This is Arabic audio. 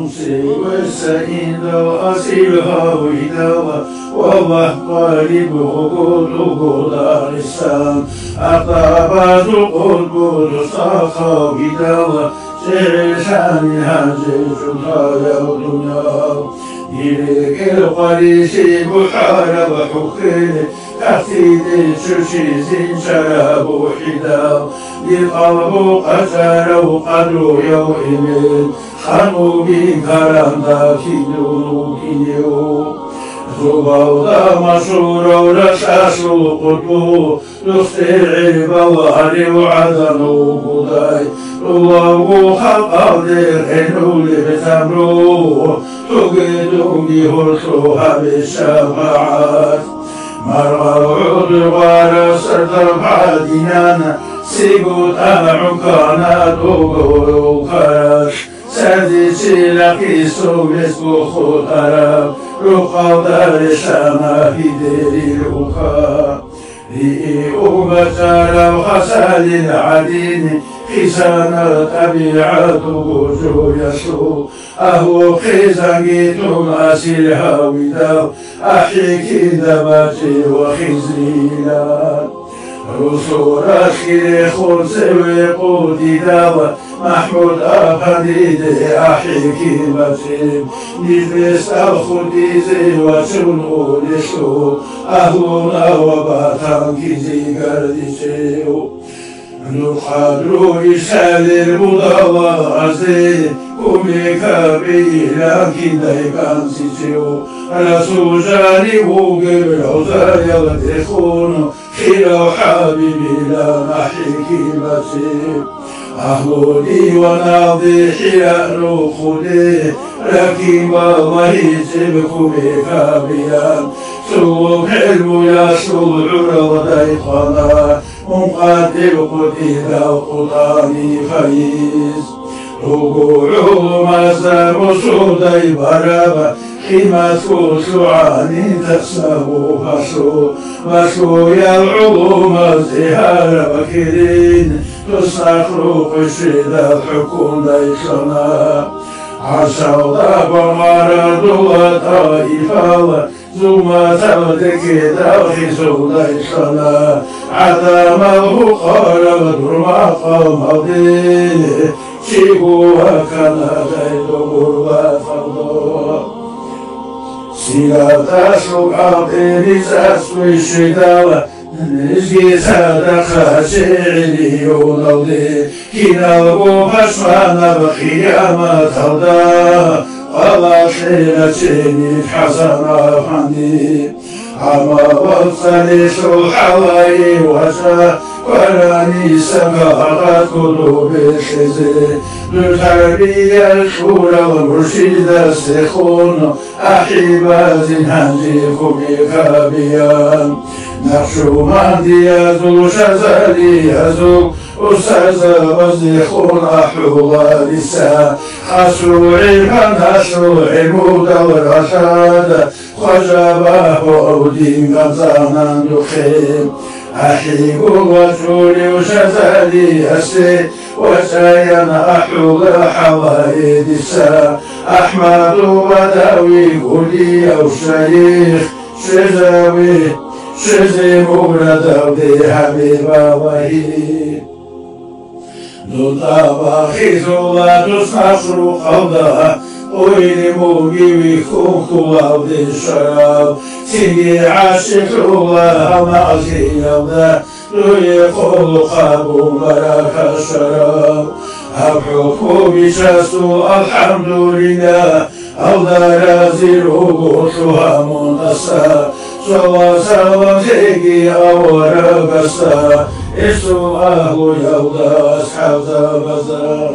الأنس والسعيد أسيرها ويداوى والله طالبه قلوب دار السلام أطابت القلب تستاقى ويداوى شعشان هاجج الرايا ودنيا يليك القريش بحار وحكي تحتيد شرشيز شراب وحدا للقلب قتل وقدر يوم خانوا بكرم ذاكي دونوكيو زبوضا مشهور ورشاش القطب نستعيب وهري وعدن قضاي الله خلق الحلو لبتمرو تقيد بهرسوها بالشفاعات مرعود ورسد بعدنا سيقود عكانا دوغو خرش سادسي لقيسو يسبو خطرب رقا دار الشام في دير الأخا رئيء بشر وخسال العدين خسان الطبيعة جو يسو أهو خزنجيتم أسيرها وداو أحيكي دباتي وخزيلات رسول أخير خلص وقود داوى محمود أفندي أحيكي باتي نفس الخديزي وشنو لشو أهونا وباتان كيزي قردشيو نقدروا إشهاد المضوازي كومي كابي لكن دايبان سيشيو رسول جانبو قبل يغتخون خير حبيبي لا محيكي بسيب أهلوني وناضي حيان خلي لكن والله يجيبكم كابيان سوء حلم يسوع ودايقنا مقدم قتيل وقطاني فيز رجوع مزام سوداي برابا خيمة سعاني تسمو فسو يلعظم الزهار وكرين تستخرق الشدة الحكم ليسنا عشو ضرب مرض وطائفة ثم تبتك ترخص ليسنا عدمه قال ودرما قمضي شيبو وكان زيد غربة فرضا سيادة سقاطين ساسو الشداوة نزقي سادة شعري ونوضي كنالبو فشمان بخيامة ترضى والله سيلتيني حسن أفندي عما وصلي الحواي وشا ولاني سمعت قلوب الخزي لتربية الشورى والمرشد السخون أحباز هنجيكم كابيان نقشو مهدي يزو شزالي يزو أستاذ وزيخون أحوال الساعة خشوع فنشوع مودة والرشاد خجباه أودين غزانا دخيم أحيب وشولي وشزالي أسي وسينا أحوغ حوائد الساعة أحمد وداوي قولي أو الشيخ شزي مولد ودي حبيب وهيد نطابا خيزولا تسنصر قوضا ويلموغي ويخوكو ودي الشراب تيجي عاشق الله معزي يوضا يقول خابو بركة الشراب أبحكو بشاسو الحمد لله أولا رازيرو قلتها منتصى سوا زيجي أورا بسا إسو أهو يوضا أصحاب بزا